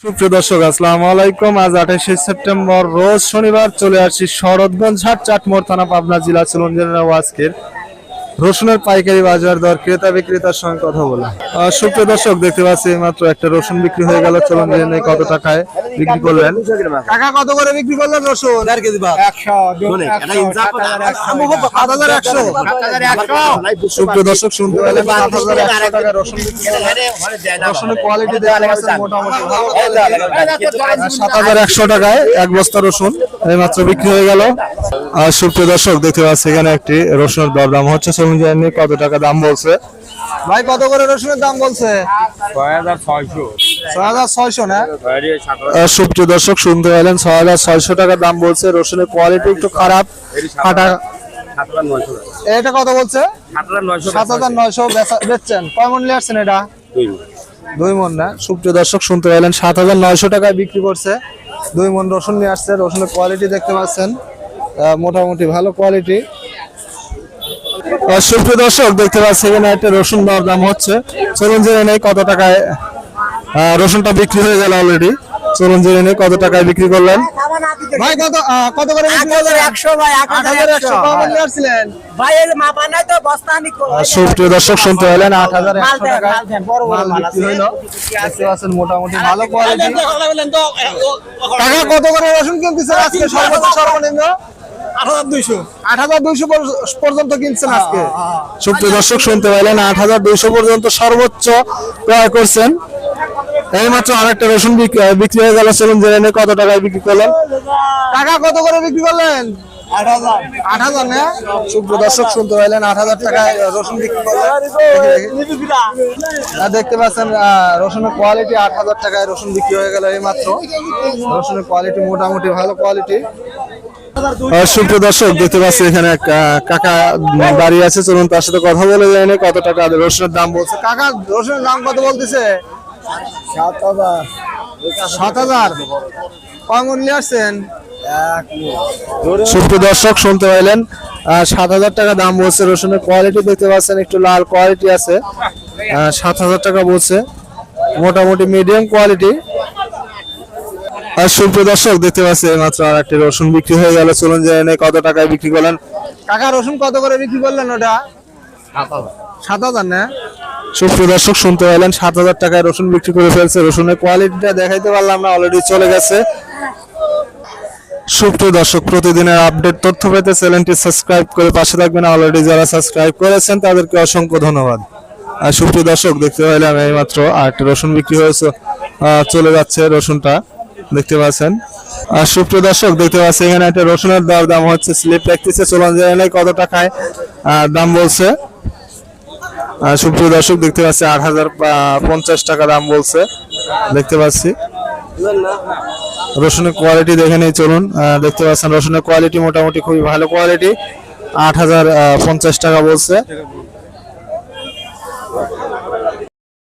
সুপ্রিয় দর্শক আসসালামু আলাইকুম। আজ 28 সেপ্টেম্বর রোজ শনিবার চলে আসছি শরৎগঞ্জ হাট চাটমোহর থানা পাবনা জেলা চলনজেরা আজকের রসুনের পাইকারি বাজার দর ক্রেতা বিক্রেতার সঙ্গে কথা বলা। সুপ্রিয় দর্শক দেখতে পাচ্ছি মাত্র একটা রসুন বিক্রি হয়ে গেল। চলনজেরা কত টাকায় বিক্রি করলেন? টাকা কত করে বিক্রি করলেন রসুন? 1 কেজি বা 100 সুপ্রিয় দর্শক শুনতে পেলেন 7100 টাকা রসুন বিক্রি করলেন। রসুনের কোয়ালিটি দেখতে পাচ্ছেন মোটামুটি ভালো কোয়ালিটি। 7100 টাকায় এক বস্তা রসুন এইমাত্র বিক্রি হয়ে গেল। সুপ্রিয় দর্শক দেখতে পাচ্ছি এখানে একটি রসুনের দরদাম হচ্ছে। চলুন জেনে কত টাকা দাম বলছে। ভাই কত করে রসুনের দাম বলছে? 6600 না? সুপ্রিয় দর্শক শুনতে পেলেন 6600 টাকা দাম বলছে। রসুনের কোয়ালিটি একটু খারাপ, ফাটা। এটা কত বলছে? 7900 বেচছেন। কয় মন নিয়ে আসছেন এটা? 2 মণ না? সুপ্রিয় দর্শক শুনতে পেলেন 7900 টাকায় বিক্রি করছে। 2 মণ রসুন নিয়ে আসছে। রসুনের কোয়ালিটি দেখতে পাচ্ছেন মোটামুটি ভালো কোয়ালিটি। সুপ্রিয় দর্শক দেখতে পাচ্ছি এখানে একটা রসুন দর দাম হচ্ছে। চলুন জেনে নেই কত টাকায় রসুনটা বিক্রি হয়ে গেল অলরেডি। চলুন জেনে নেই কত টাকায় বিক্রি করলেন। ভাই কত করে বিক্রি করলেন? 100 ভাই 8100 কয় মন নিয়ে আসছিলেন? ভাই এর মাপা নাই তো বস্তা আমি সুপ্রিয় দর্শক শুনতে পেলেন 8100 টাকা বড় বড় মাল বিক্রি হইলো। দেখতে পাচ্ছেন মোটামুটি ভালো কোয়ালিটি। টাকা কত করে রসুন কিনতেছেন আজকে সর্বোচ্চ সর্বনিম্ন? 8200 পর্যন্ত কিনছেন আজকে। সুপ্রিয় দর্শক শুনতে পেলেন 8200 পর্যন্ত সর্বোচ্চ ক্রয় করছেন। এইমাত্র আরেকটা রসুন বিক্রি হয়ে গেল। চলুন জেনে নেই কত টাকায় বিক্রি করলেন। টাকা কত করে বিক্রি করলেন? 8000 না? সুপ্রিয় দর্শক শুনতে পেলেন 8000 টাকায় রসুন বিক্রি করলেন। দেখতে পাচ্ছেন রসুনের কোয়ালিটি 8000 টাকায় রসুন বিক্রি হয়ে গেল এইমাত্র। রসুনের কোয়ালিটি মোটামুটি ভালো কোয়ালিটি। সুপ্রিয় দর্শক দেখতে পাচ্ছি এখানে এক কাকা দাঁড়িয়ে আছে। চলুন তার সাথে কথা বলে যায়নি কত টাকা রসুনের দাম বলছে। কাকা রসুনের দাম কত বলতেছে? 7000 কয় মন নিয়ে আসছেন? সুপ্রিয় দর্শক শুনতে পাইলেন 7000 টাকা দাম বলছে। রসুনের কোয়ালিটি দেখতে পাচ্ছেন একটু লাল কোয়ালিটি আছে। 7000 টাকা বলছে, মোটামুটি মিডিয়াম কোয়ালিটি। আর সুপ্রিয় দর্শক দেখতে পাচ্ছি মাত্র আর একটি রসুন বিক্রি হয়ে গেল। চলুন জেনে কত টাকায় বিক্রি করলেন। কাকা রসুন কত করে বিক্রি করলেন ওটা? 7000 না? সুপ্রিয় দর্শক শুনতে পেলেন 7000 টাকায় রসুন বিক্রি করে ফেলছে। রসুনের কোয়ালিটিটা দেখাইতে পারলাম না, অলরেডি চলে গেছে। সুপ্রিয় দর্শক প্রতিদিনের আপডেট তথ্য পেতে চ্যানেলটি সাবস্ক্রাইব করে পাশে থাকবেন। অলরেডি যারা সাবস্ক্রাইব করেছেন তাদেরকে অসংখ্য ধন্যবাদ। আর সুপ্রিয় দর্শক দেখতে পেলাম এইমাত্র আরেকটা রসুন বিক্রি হয়েছে, চলে যাচ্ছে রসুনটা দেখতে পাচ্ছেন। আর সুপ্রিয় দর্শক দেখতে পাচ্ছি এখানে একটা রসুনের দাম হচ্ছে স্লিপ রাখতেছে। চলুন জেনে কত টাকায় দাম বলছে। সুপ্রিয় দর্শক দেখতে পাচ্ছি 8050 টাকা দাম বলছে দেখতে পাচ্ছি। রসুনের কোয়ালিটি দেখে নেই চলুন। দেখতে পাচ্ছেন রসুনের কোয়ালিটি মোটামুটি খুবই ভালো কোয়ালিটি। 8050 টাকা বলছে।